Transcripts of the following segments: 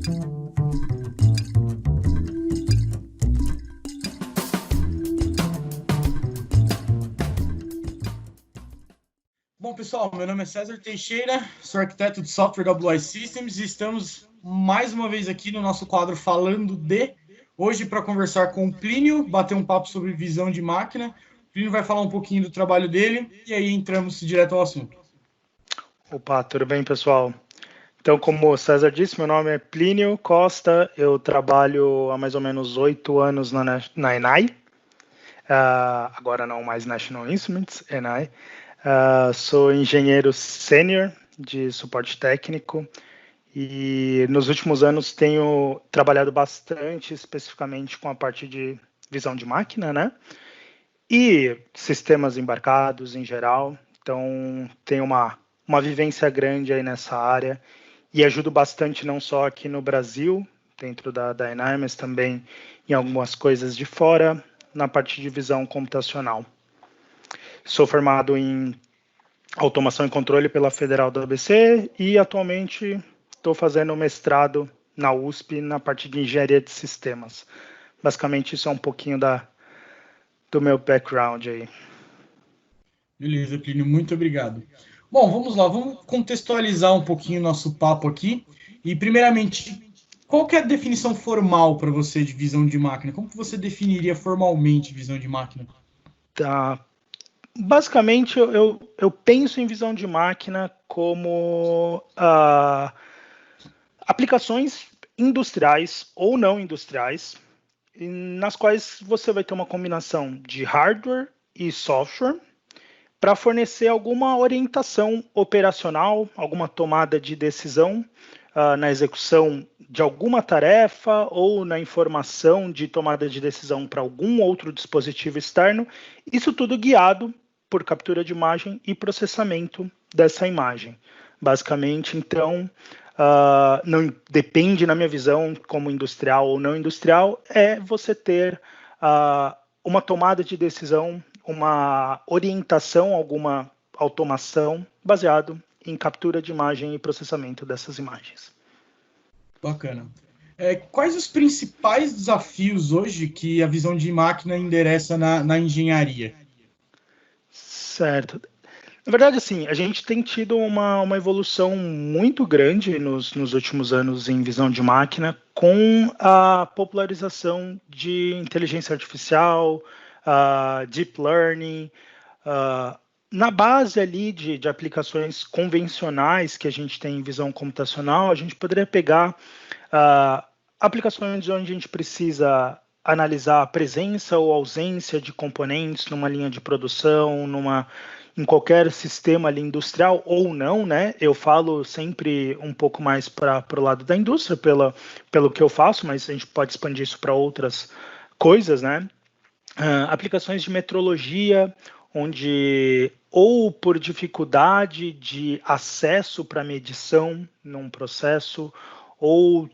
Bom, pessoal, meu nome é César Teixeira, sou arquiteto de software da Blue Eye Systems e estamos mais uma vez aqui no nosso quadro Falando de, hoje para conversar com o Plínio, bater um papo sobre visão de máquina. O Plínio vai falar um pouquinho do trabalho dele e aí entramos direto ao assunto. Opa, tudo bem, pessoal? Então, como o César disse, meu nome é Plínio Costa, eu trabalho há mais ou menos 8 anos na ENAI, agora não mais National Instruments, ENAI. Sou engenheiro sênior de suporte técnico e nos últimos anos tenho trabalhado bastante especificamente com a parte de visão de máquina, né? E sistemas embarcados em geral. Então, tenho uma vivência grande aí nessa área e ajudo bastante não só aqui no Brasil, dentro da ENAI, mas também em algumas coisas de fora, na parte de visão computacional. Sou formado em automação e controle pela Federal do ABC e atualmente estou fazendo mestrado na USP na parte de engenharia de sistemas. Basicamente, isso é um pouquinho do meu background aí. Beleza, Plínio, muito obrigado. Bom, vamos lá, vamos contextualizar um pouquinho o nosso papo aqui. E, primeiramente, qual que é a definição formal para você de visão de máquina? Como que você definiria formalmente visão de máquina? Tá. Basicamente, eu penso em visão de máquina como aplicações industriais ou não industriais, nas quais você vai ter uma combinação de hardware e software para fornecer alguma orientação operacional, alguma tomada de decisão na execução de alguma tarefa ou na informação de tomada de decisão para algum outro dispositivo externo, isso tudo guiado por captura de imagem e processamento dessa imagem. Basicamente, então, não depende, na minha visão, como industrial ou não industrial, é você ter uma tomada de decisão, uma orientação, alguma automação baseado em captura de imagem e processamento dessas imagens. Bacana. Quais os principais desafios hoje que a visão de máquina endereça na engenharia? Certo. Na verdade, assim, a gente tem tido uma evolução muito grande nos últimos anos em visão de máquina com a popularização de inteligência artificial, deep learning, na base ali de aplicações convencionais que a gente tem em visão computacional, a gente poderia pegar aplicações onde a gente precisa analisar a presença ou ausência de componentes numa linha de produção, em qualquer sistema ali industrial ou não, né? Eu falo sempre um pouco mais para o lado da indústria, pelo que eu faço, mas a gente pode expandir isso para outras coisas, né? Aplicações de metrologia, onde ou por dificuldade de acesso para medição num processo, ou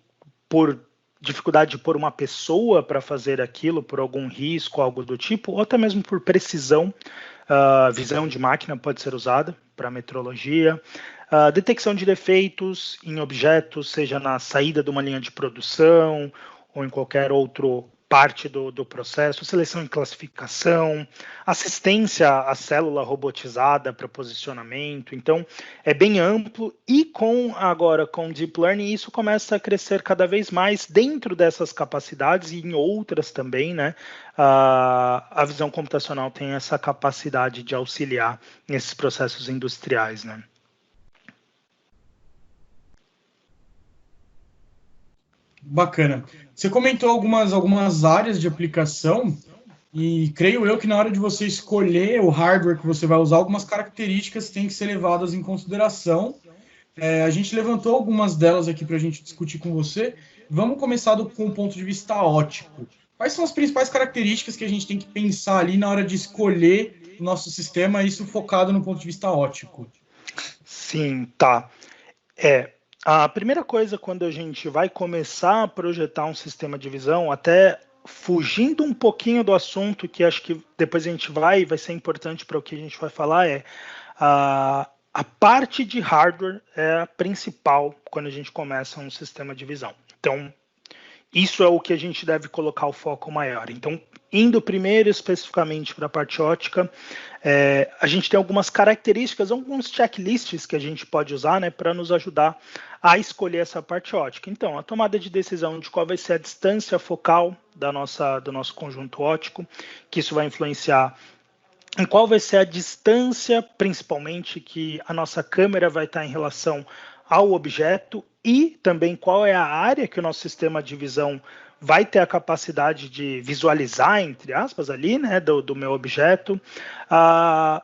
por dificuldade de pôr uma pessoa para fazer aquilo, por algum risco, algo do tipo, ou até mesmo por precisão, visão de máquina pode ser usada para metrologia, detecção de defeitos em objetos, seja na saída de uma linha de produção ou em qualquer outro parte do processo, seleção e classificação, assistência à célula robotizada para posicionamento. Então, é bem amplo e agora com Deep Learning isso começa a crescer cada vez mais dentro dessas capacidades e em outras também, né? A visão computacional tem essa capacidade de auxiliar nesses processos industriais, né? Bacana. Você comentou algumas áreas de aplicação e creio eu que na hora de você escolher o hardware que você vai usar, algumas características têm que ser levadas em consideração. A gente levantou algumas delas aqui para a gente discutir com você. Vamos começar com o ponto de vista óptico. Quais são as principais características que a gente tem que pensar ali na hora de escolher o nosso sistema, isso focado no ponto de vista óptico? Sim, tá. A primeira coisa, quando a gente vai começar a projetar um sistema de visão, até fugindo um pouquinho do assunto, que acho que depois a gente vai ser importante para o que a gente vai falar, a a parte de hardware é a principal quando a gente começa um sistema de visão. Então, isso é o que a gente deve colocar o foco maior. Então, indo primeiro especificamente para a parte ótica, a gente tem algumas características, alguns checklists que a gente pode usar, né, para nos ajudar a escolher essa parte ótica. Então, a tomada de decisão de qual vai ser a distância focal do nosso conjunto óptico, que isso vai influenciar em qual vai ser a distância, principalmente, que a nossa câmera vai estar em relação ao objeto e também qual é a área que o nosso sistema de visão vai ter a capacidade de visualizar, entre aspas, ali, né, do meu objeto. A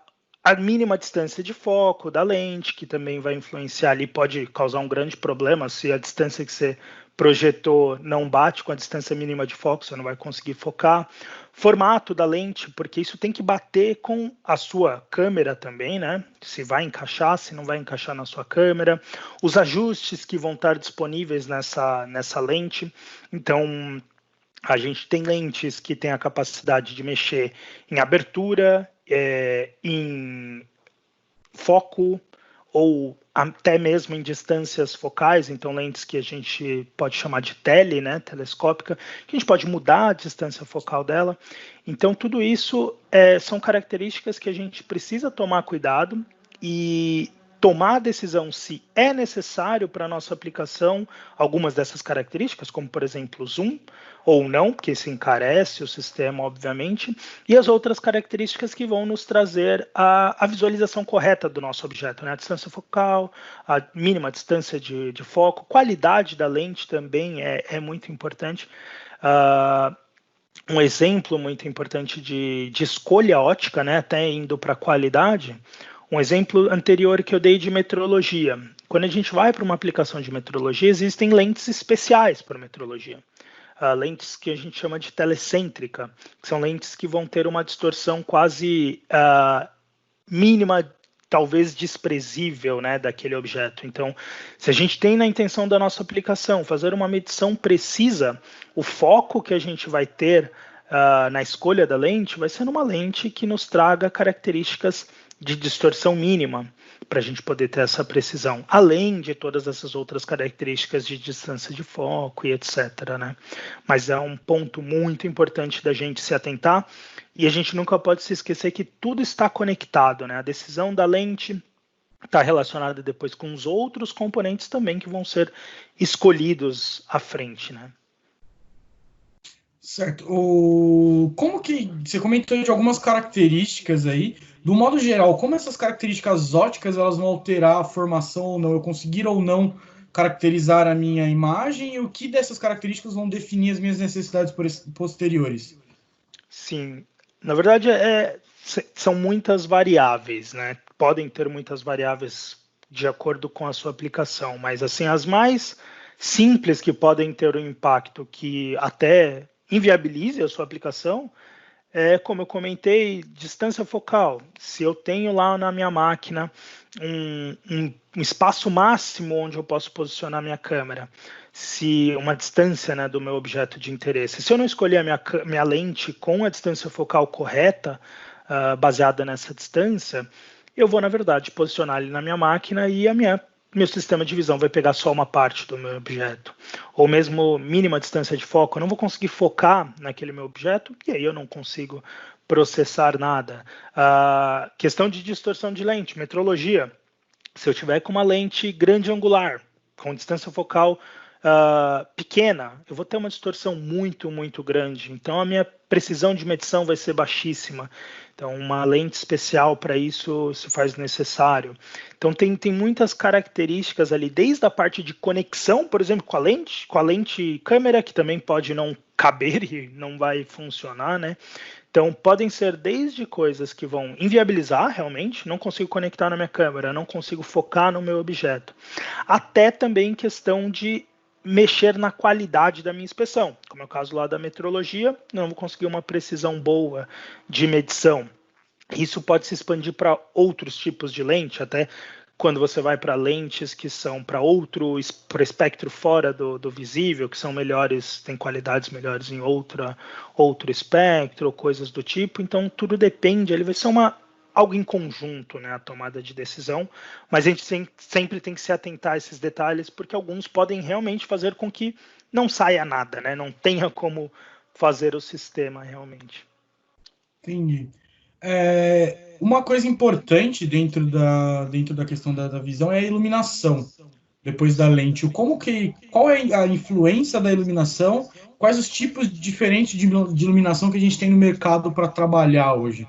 mínima distância de foco da lente, que também vai influenciar ali, pode causar um grande problema se a distância que você projetou não bate com a distância mínima de foco, você não vai conseguir focar. Formato da lente, porque isso tem que bater com a sua câmera também, né? Se vai encaixar, se não vai encaixar na sua câmera. Os ajustes que vão estar disponíveis nessa lente. Então, a gente tem lentes que têm a capacidade de mexer em abertura, em foco, ou até mesmo em distâncias focais, então lentes que a gente pode chamar de né, telescópica, que a gente pode mudar a distância focal dela. Então, tudo isso são características que a gente precisa tomar cuidado e tomar a decisão se é necessário para a nossa aplicação algumas dessas características, como, por exemplo, zoom, ou não, porque isso encarece o sistema, obviamente, e as outras características que vão nos trazer a visualização correta do nosso objeto, né? A distância focal, a mínima distância de foco, qualidade da lente também é muito importante. Um exemplo muito importante de escolha ótica, né, até indo para a qualidade, um exemplo anterior que eu dei de metrologia. Quando a gente vai para uma aplicação de metrologia, existem lentes especiais para metrologia. Lentes que a gente chama de telecêntrica, que são lentes que vão ter uma distorção quase mínima, talvez desprezível, né, daquele objeto. Então, se a gente tem na intenção da nossa aplicação fazer uma medição precisa, o foco que a gente vai ter na escolha da lente vai ser numa lente que nos traga características de distorção mínima, para a gente poder ter essa precisão, além de todas essas outras características de distância de foco e etc., né? Mas é um ponto muito importante da gente se atentar, e a gente nunca pode se esquecer que tudo está conectado, né? A decisão da lente está relacionada depois com os outros componentes também que vão ser escolhidos à frente, né? Certo. Como que você comentou de algumas características aí, do modo geral, como essas características ópticas elas vão alterar a formação ou não, eu conseguir ou não caracterizar a minha imagem, e o que dessas características vão definir as minhas necessidades posteriores? Sim, na verdade são muitas variáveis, né? Podem ter muitas variáveis de acordo com a sua aplicação, mas assim as mais simples que podem ter um impacto que até inviabilize a sua aplicação como eu comentei, distância focal. Se eu tenho lá na minha máquina um espaço máximo onde eu posso posicionar minha câmera, se uma distância, né, do meu objeto de interesse, se eu não escolher a minha lente com a distância focal correta, baseada nessa distância, eu vou, na verdade, posicionar ele na minha máquina e meu sistema de visão vai pegar só uma parte do meu objeto. Ou mesmo mínima distância de foco, eu não vou conseguir focar naquele meu objeto e aí eu não consigo processar nada. Questão de distorção de lente, metrologia. Se eu tiver com uma lente grande angular, com distância focal pequena, eu vou ter uma distorção muito, muito grande. Então, a minha precisão de medição vai ser baixíssima. Então, uma lente especial para isso se faz necessário. Então, tem muitas características ali, desde a parte de conexão, por exemplo, com a lente câmera, que também pode não caber e não vai funcionar, né? Então, podem ser desde coisas que vão inviabilizar realmente, não consigo conectar na minha câmera, não consigo focar no meu objeto, até também questão de mexer na qualidade da minha inspeção, como é o caso lá da metrologia, não vou conseguir uma precisão boa de medição. Isso pode se expandir para outros tipos de lente, até quando você vai para lentes que são para espectro fora do visível, que são melhores, têm qualidades melhores em outro espectro, ou coisas do tipo. Então, tudo depende, ele vai ser algo em conjunto, né, a tomada de decisão, mas a gente sempre tem que se atentar a esses detalhes, porque alguns podem realmente fazer com que não saia nada, né, não tenha como fazer o sistema realmente. Entendi. Uma coisa importante dentro da questão da visão é a iluminação, depois da lente. Qual é a influência da iluminação? Quais os tipos diferentes de iluminação que a gente tem no mercado para trabalhar hoje?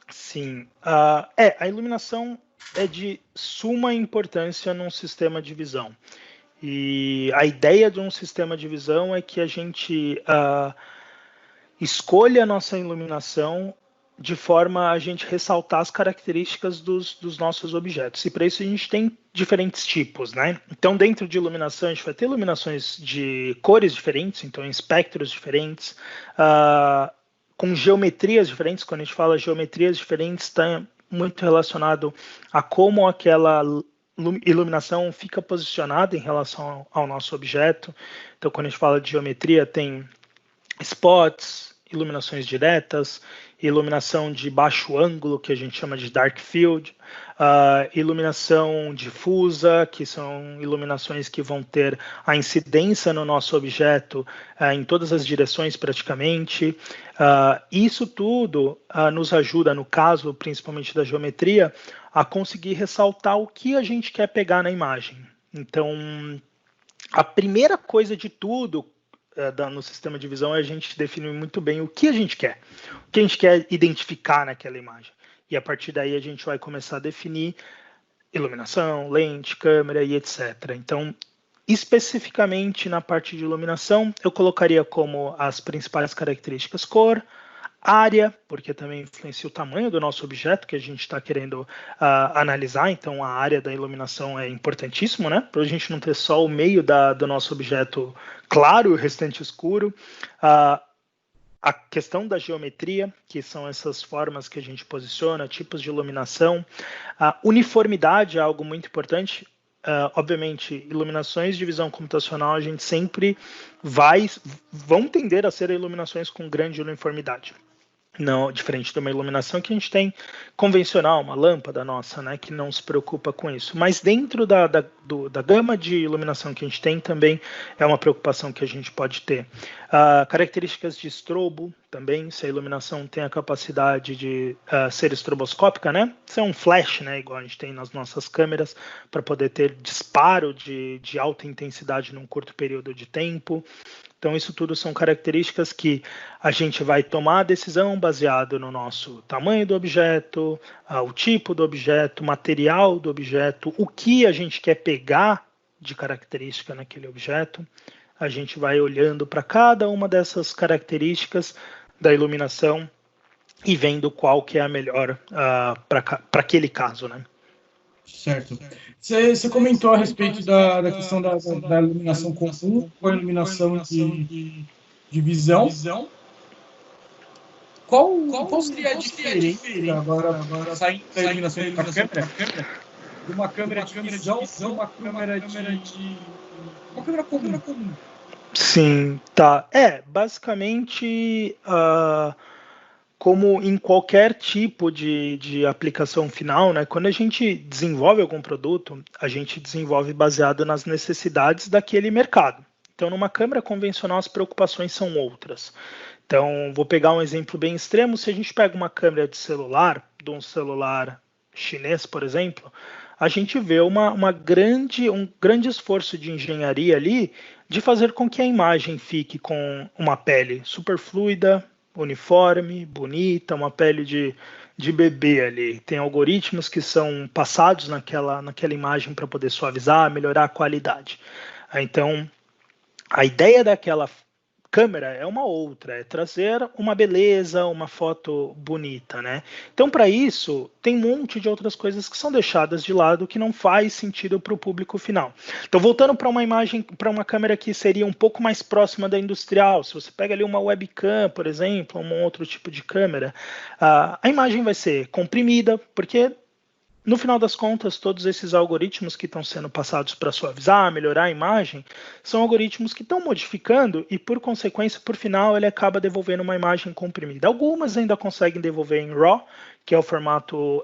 Sim, a iluminação é de suma importância num sistema de visão. E a ideia de um sistema de visão é que a gente escolha a nossa iluminação de forma a gente ressaltar as características dos nossos objetos. E para isso a gente tem diferentes tipos, né? Então, dentro de iluminação, a gente vai ter iluminações de cores diferentes, então em espectros diferentes, com geometrias diferentes. Quando a gente fala geometrias diferentes, está muito relacionado a como aquela iluminação fica posicionada em relação ao nosso objeto. Então, quando a gente fala de geometria, tem spots, iluminações diretas, iluminação de baixo ângulo, que a gente chama de dark field, iluminação difusa, que são iluminações que vão ter a incidência no nosso objeto em todas as direções praticamente. Isso tudo nos ajuda, no caso principalmente da geometria, a conseguir ressaltar o que a gente quer pegar na imagem. Então, a primeira coisa de tudo no sistema de visão é a gente definir muito bem o que a gente quer identificar naquela imagem. E a partir daí a gente vai começar a definir iluminação, lente, câmera e etc. Então, especificamente na parte de iluminação, eu colocaria como as principais características cor, área, porque também influencia o tamanho do nosso objeto que a gente está querendo analisar, então a área da iluminação é importantíssimo, né? Para a gente não ter só o meio do nosso objeto claro e o restante escuro. A questão da geometria, que são essas formas que a gente posiciona, tipos de iluminação. A uniformidade é algo muito importante. Obviamente, iluminações de visão computacional, a gente sempre vão tender a ser iluminações com grande uniformidade. Não, diferente de uma iluminação que a gente tem convencional, uma lâmpada nossa, né, que não se preocupa com isso. Mas dentro da gama de iluminação que a gente tem também é uma preocupação que a gente pode ter. Características de estrobo também, se a iluminação tem a capacidade de ser estroboscópica, né, ser um flash, né, igual a gente tem nas nossas câmeras, para poder ter disparo de alta intensidade num curto período de tempo. Então, isso tudo são características que a gente vai tomar a decisão baseado no nosso tamanho do objeto, o tipo do objeto, o material do objeto, o que a gente quer pegar de característica naquele objeto. A gente vai olhando para cada uma dessas características da iluminação e vendo qual que é a melhor para aquele caso, né? Certo. Você comentou a respeito da questão da iluminação comum com a iluminação de visão. Qual seria a diferença agora saindo da iluminação de uma câmera? De uma câmera de visão para uma câmera comum. Sim, tá. Basicamente, como em qualquer tipo de aplicação final, né, quando a gente desenvolve algum produto, a gente desenvolve baseado nas necessidades daquele mercado. Então, numa câmera convencional, as preocupações são outras. Então, vou pegar um exemplo bem extremo. Se a gente pega uma câmera de um celular chinês, por exemplo, a gente vê um grande esforço de engenharia ali de fazer com que a imagem fique com uma pele super fluida, uniforme, bonita, uma pele de bebê ali. Tem algoritmos que são passados naquela imagem para poder suavizar, melhorar a qualidade. Então, a ideia daquela câmera é uma outra, é trazer uma beleza, uma foto bonita, né? Então, para isso, tem um monte de outras coisas que são deixadas de lado que não faz sentido para o público final. Então, voltando para uma imagem, para uma câmera que seria um pouco mais próxima da industrial, se você pega ali uma webcam, por exemplo, um outro tipo de câmera, a imagem vai ser comprimida, porque no final das contas, todos esses algoritmos que estão sendo passados para suavizar, melhorar a imagem, são algoritmos que estão modificando e, por consequência, por final, ele acaba devolvendo uma imagem comprimida. Algumas ainda conseguem devolver em RAW, que é o formato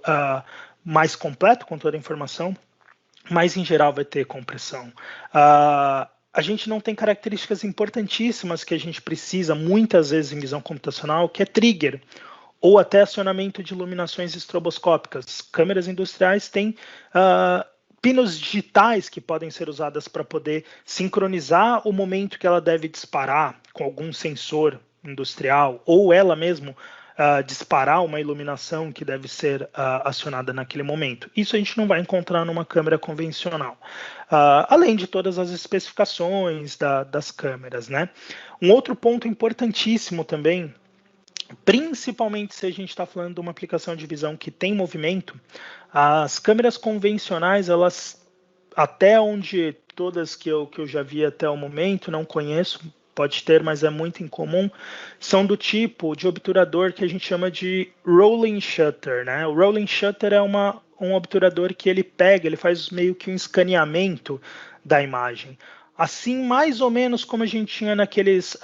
mais completo, com toda a informação, mas em geral vai ter compressão. A gente não tem características importantíssimas que a gente precisa muitas vezes em visão computacional, que é trigger, ou até acionamento de iluminações estroboscópicas. Câmeras industriais têm pinos digitais que podem ser usadas para poder sincronizar o momento que ela deve disparar com algum sensor industrial, ou ela mesmo disparar uma iluminação que deve ser acionada naquele momento. Isso a gente não vai encontrar numa câmera convencional. Além de todas as especificações das câmeras, né? Um outro ponto importantíssimo também, principalmente se a gente está falando de uma aplicação de visão que tem movimento, as câmeras convencionais, elas, até onde todas que eu já vi até o momento, não conheço, pode ter, mas é muito incomum, são do tipo de obturador que a gente chama de rolling shutter, né? O rolling shutter é um obturador que ele faz meio que um escaneamento da imagem. Assim, mais ou menos como a gente tinha naqueles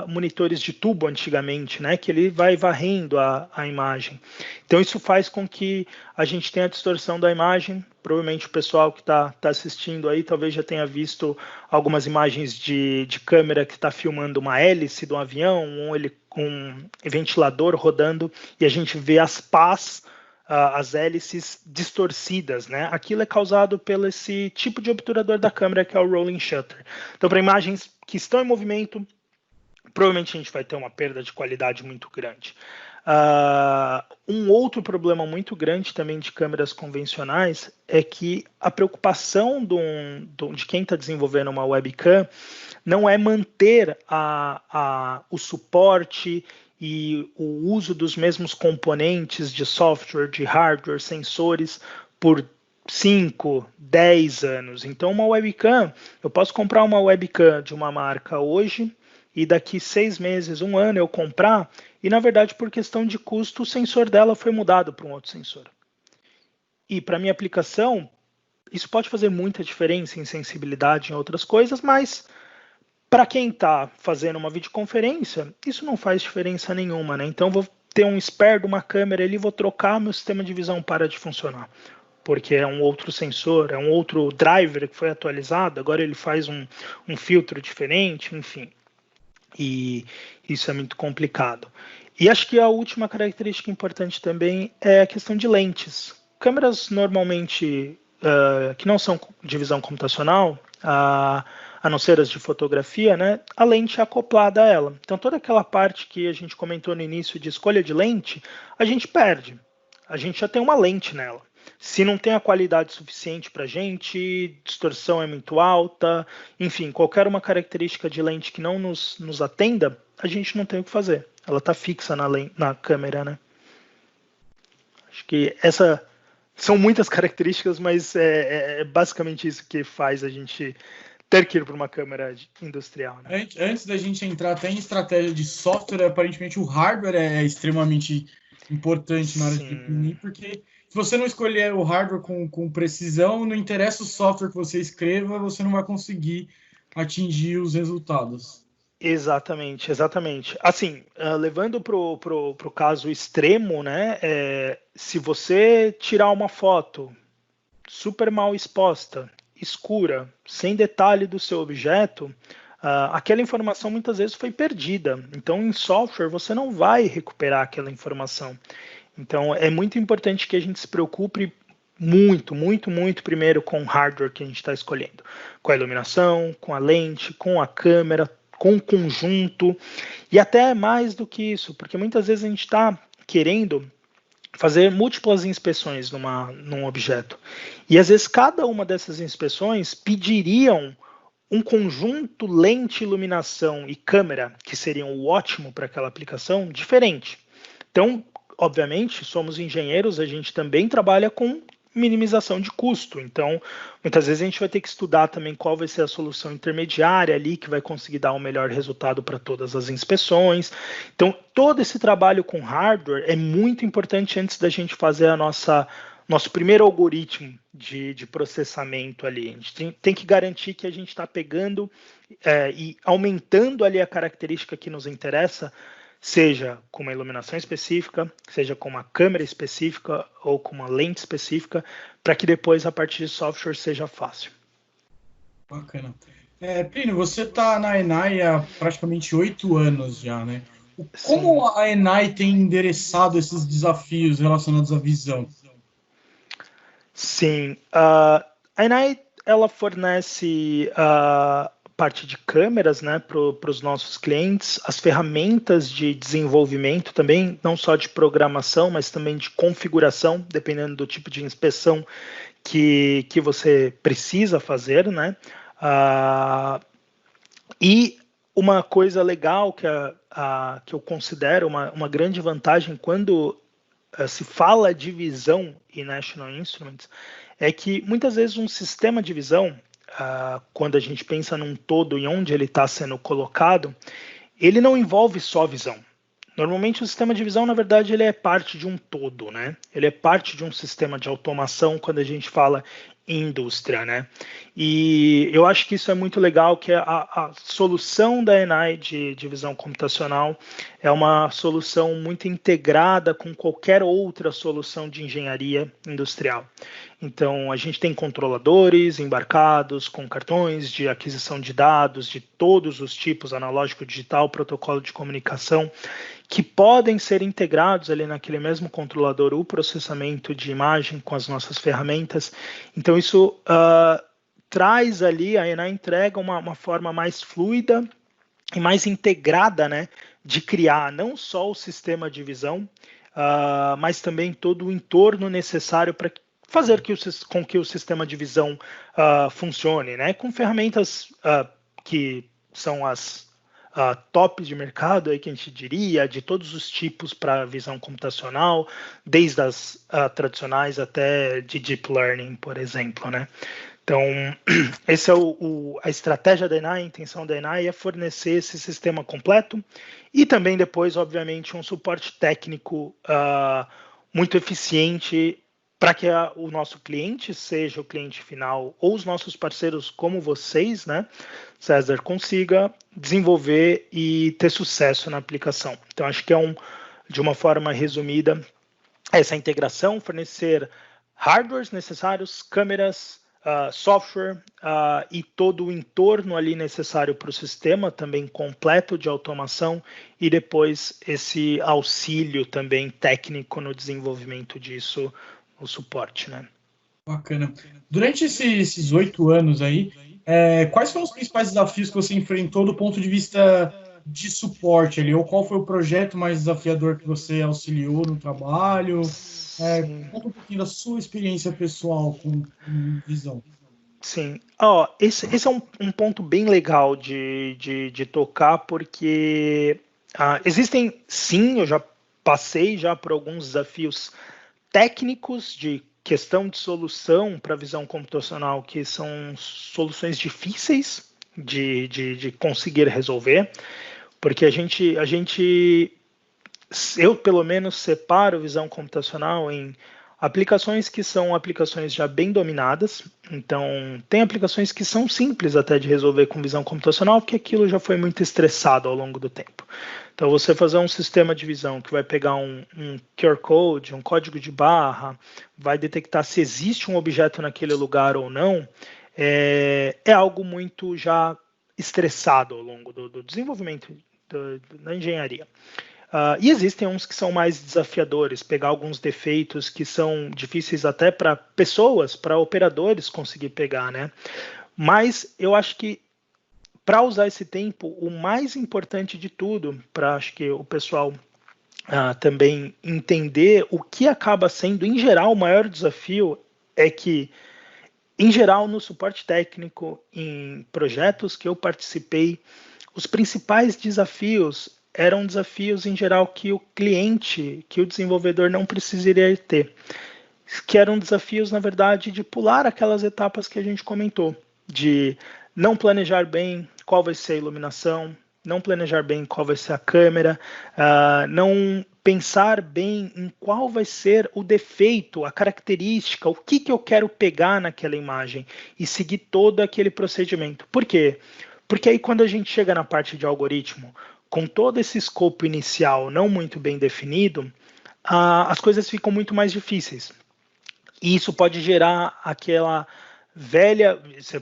monitores de tubo antigamente, né? Que ele vai varrendo a imagem. Então, isso faz com que a gente tenha a distorção da imagem. Provavelmente o pessoal que está assistindo aí talvez já tenha visto algumas imagens de câmera que está filmando uma hélice de um avião, um ventilador rodando, e a gente vê as pás, as hélices distorcidas, né? Aquilo é causado pelo esse tipo de obturador da câmera, que é o rolling shutter. Então, para imagens que estão em movimento, provavelmente a gente vai ter uma perda de qualidade muito grande. Um outro problema muito grande também de câmeras convencionais é que a preocupação de quem está desenvolvendo uma webcam não é manter o suporte e o uso dos mesmos componentes de software, de hardware, sensores por 5, 10 anos. Então, uma webcam, eu posso comprar uma webcam de uma marca hoje e daqui 6 meses, 1 ano eu comprar, e na verdade por questão de custo o sensor dela foi mudado para um outro sensor. E para minha aplicação, isso pode fazer muita diferença em sensibilidade em outras coisas, mas para quem está fazendo uma videoconferência, isso não faz diferença nenhuma, né? Então, vou ter um spare de uma câmera ali, vou trocar, meu sistema de visão para de funcionar, porque é um outro sensor, é um outro driver que foi atualizado, agora ele faz um filtro diferente, enfim. E isso é muito complicado. E acho que a última característica importante também é a questão de lentes. Câmeras normalmente que não são de visão computacional, a não ser as de fotografia, né, a lente é acoplada a ela. Então, toda aquela parte que a gente comentou no início de escolha de lente, a gente perde. A gente já tem uma lente nela. Se não tem a qualidade suficiente para a gente, distorção é muito alta, enfim, qualquer uma característica de lente que não nos atenda, a gente não tem o que fazer. Ela está fixa na câmera, né? Acho que são muitas características, mas é basicamente isso que faz a gente ter que ir para uma câmera industrial. Né? Antes da gente entrar até em estratégia de software, aparentemente o hardware é extremamente importante na hora de definir, porque se você não escolher o hardware com precisão, não interessa o software que você escreva, você não vai conseguir atingir os resultados. Exatamente. Assim, levando para o caso extremo, né? Se você tirar uma foto super mal exposta, escura, sem detalhe do seu objeto, aquela informação muitas vezes foi perdida. Então, em software, você não vai recuperar aquela informação. Então, é muito importante que a gente se preocupe muito primeiro com o hardware que a gente está escolhendo. Com a iluminação, com a lente, com a câmera, com o conjunto, e até mais do que isso, porque muitas vezes a gente está querendo fazer múltiplas inspeções num objeto. E às vezes cada uma dessas inspeções pediriam um conjunto lente, iluminação e câmera, que seriam o ótimo para aquela aplicação, diferente. Então, obviamente, somos engenheiros, a gente também trabalha com minimização de custo. Então, muitas vezes a gente vai ter que estudar também qual vai ser a solução intermediária ali que vai conseguir dar o melhor resultado para todas as inspeções. Então, todo esse trabalho com hardware é muito importante antes da gente fazer nosso primeiro algoritmo de processamento ali. A gente tem que garantir que a gente está pegando e aumentando ali a característica que nos interessa seja com uma iluminação específica, seja com uma câmera específica ou com uma lente específica, para que depois a parte de software seja fácil. Bacana. Plínio, você está na Enai há praticamente 8 anos já, né? Como a Enai tem endereçado esses desafios relacionados à visão? Sim, a Enai ela fornece a parte de câmeras, né, para os nossos clientes, as ferramentas de desenvolvimento também, não só de programação, mas também de configuração, dependendo do tipo de inspeção que você precisa fazer, né? E uma coisa legal que eu considero uma grande vantagem quando se fala de visão em National Instruments é que muitas vezes um sistema de visão, quando a gente pensa num todo e onde ele está sendo colocado, ele não envolve só visão. Normalmente o sistema de visão, na verdade, ele é parte de um todo, né? Ele é parte de um sistema de automação quando a gente fala em indústria, né? E eu acho que isso é muito legal, que a solução da Enai de visão computacional é uma solução muito integrada com qualquer outra solução de engenharia industrial. Então, a gente tem controladores embarcados com cartões de aquisição de dados de todos os tipos, analógico, digital, protocolo de comunicação, que podem ser integrados ali naquele mesmo controlador, o processamento de imagem com as nossas ferramentas. Então, isso traz ali, a Enai entrega uma forma mais fluida e mais integrada, né, de criar não só o sistema de visão, mas também todo o entorno necessário para fazer com que o sistema de visão funcione, né, com ferramentas que são as top de mercado, aí que a gente diria, de todos os tipos para visão computacional, desde as tradicionais até de deep learning, por exemplo, né? Então, essa é a estratégia da Enai, a intenção da Enai é fornecer esse sistema completo e também depois, obviamente, um suporte técnico muito eficiente para que o nosso cliente, seja o cliente final ou os nossos parceiros como vocês, né, César, consiga desenvolver e ter sucesso na aplicação. Então, acho que de uma forma resumida, essa integração, fornecer hardwares necessários, câmeras, software e todo o entorno ali necessário para o sistema, também completo de automação, e depois esse auxílio também técnico no desenvolvimento disso, o suporte, né? Bacana. Durante esses 8 anos aí, quais foram os principais desafios que você enfrentou do ponto de vista de suporte ali? Ou qual foi o projeto mais desafiador que você auxiliou no trabalho? Conta um pouquinho da sua experiência pessoal com visão. Sim. Esse é um ponto bem legal de tocar, porque existem, sim, eu já passei já por alguns desafios técnicos de questão de solução para visão computacional, que são soluções difíceis de conseguir resolver, porque eu pelo menos separo visão computacional em aplicações que são aplicações já bem dominadas. Então, tem aplicações que são simples até de resolver com visão computacional, porque aquilo já foi muito estressado ao longo do tempo. Então, você fazer um sistema de visão que vai pegar um QR Code, um código de barra, vai detectar se existe um objeto naquele lugar ou não, é algo muito já estressado ao longo do desenvolvimento da engenharia. E existem uns que são mais desafiadores, pegar alguns defeitos que são difíceis até para pessoas, para operadores conseguir pegar, né? Mas eu acho que para usar esse tempo, o mais importante de tudo, para acho que o pessoal também entender o que acaba sendo, em geral, o maior desafio é que, em geral, no suporte técnico, em projetos que eu participei, os principais desafios eram desafios, em geral, que o cliente, que o desenvolvedor não precisaria ter, que eram desafios, na verdade, de pular aquelas etapas que a gente comentou, de não planejar bem qual vai ser a iluminação, não planejar bem qual vai ser a câmera, não pensar bem em qual vai ser o defeito, a característica, o que eu quero pegar naquela imagem e seguir todo aquele procedimento. Por quê? Porque aí quando a gente chega na parte de algoritmo, com todo esse escopo inicial não muito bem definido, as coisas ficam muito mais difíceis. E isso pode gerar aquela velha... Você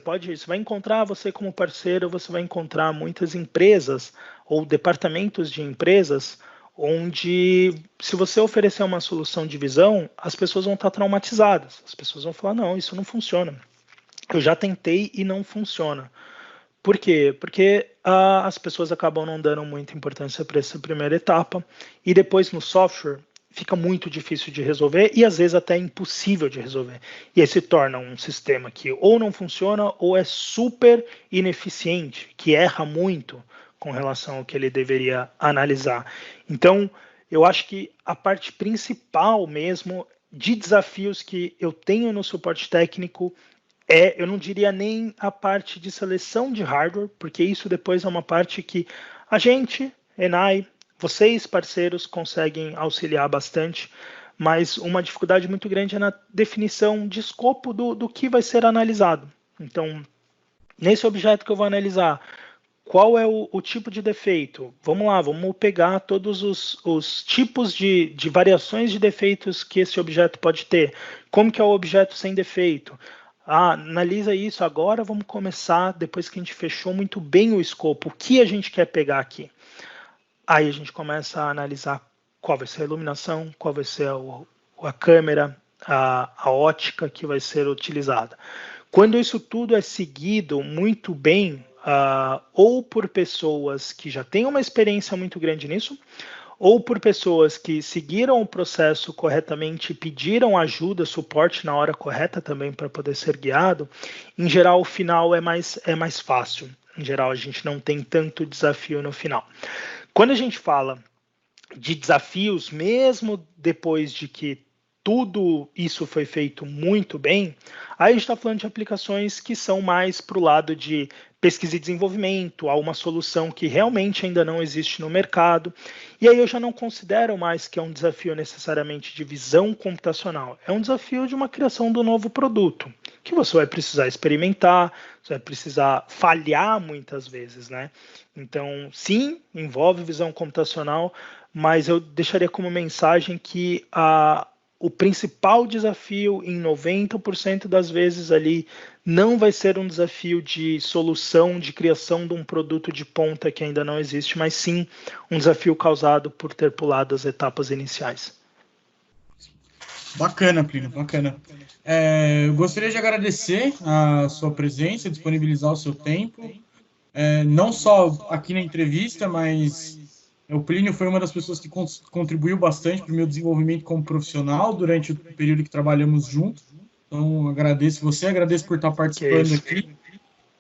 vai encontrar, você como parceiro, você vai encontrar muitas empresas ou departamentos de empresas onde, se você oferecer uma solução de visão, as pessoas vão estar traumatizadas. As pessoas vão falar, não, isso não funciona. Eu já tentei e não funciona. Por quê? Porque as pessoas acabam não dando muita importância para essa primeira etapa, e depois no software fica muito difícil de resolver e às vezes até impossível de resolver. E aí se torna um sistema que ou não funciona ou é super ineficiente, que erra muito com relação ao que ele deveria analisar. Então, eu acho que a parte principal mesmo de desafios que eu tenho no suporte técnico eu não diria nem a parte de seleção de hardware, porque isso depois é uma parte que a gente, Enai, vocês parceiros conseguem auxiliar bastante, mas uma dificuldade muito grande é na definição de escopo do que vai ser analisado. Então, nesse objeto que eu vou analisar, qual é o tipo de defeito? Vamos lá, vamos pegar todos os tipos de variações de defeitos que esse objeto pode ter. Como que é o objeto sem defeito? Analisa isso agora, vamos começar, depois que a gente fechou muito bem o escopo, o que a gente quer pegar aqui? Aí a gente começa a analisar qual vai ser a iluminação, qual vai ser a câmera, a ótica que vai ser utilizada. Quando isso tudo é seguido muito bem, ou por pessoas que já têm uma experiência muito grande nisso, ou por pessoas que seguiram o processo corretamente e pediram ajuda, suporte na hora correta também para poder ser guiado, em geral o final é mais fácil. Em geral a gente não tem tanto desafio no final. Quando a gente fala de desafios, mesmo depois de que tudo isso foi feito muito bem, aí a gente está falando de aplicações que são mais para o lado de pesquisa e desenvolvimento, há uma solução que realmente ainda não existe no mercado, e aí eu já não considero mais que é um desafio necessariamente de visão computacional, é um desafio de uma criação do novo produto, que você vai precisar experimentar, você vai precisar falhar muitas vezes, né? Então, sim, envolve visão computacional, mas eu deixaria como mensagem que o principal desafio, em 90% das vezes ali, não vai ser um desafio de solução, de criação de um produto de ponta que ainda não existe, mas sim um desafio causado por ter pulado as etapas iniciais. Bacana, Plínio, bacana. Eu gostaria de agradecer a sua presença, disponibilizar o seu tempo, não só aqui na entrevista, mas o Plínio foi uma das pessoas que contribuiu bastante para o meu desenvolvimento como profissional durante o período que trabalhamos juntos. Então, agradeço por estar participando aqui.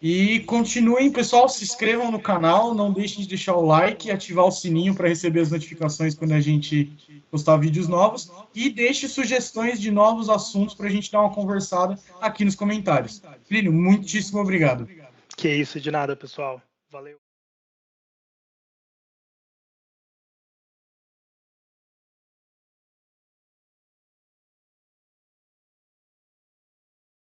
E continuem, pessoal, se inscrevam no canal, não deixem de deixar o like e ativar o sininho para receber as notificações quando a gente postar vídeos novos. E deixe sugestões de novos assuntos para a gente dar uma conversada aqui nos comentários. Plínio, muitíssimo obrigado. Que isso, de nada, pessoal. Valeu.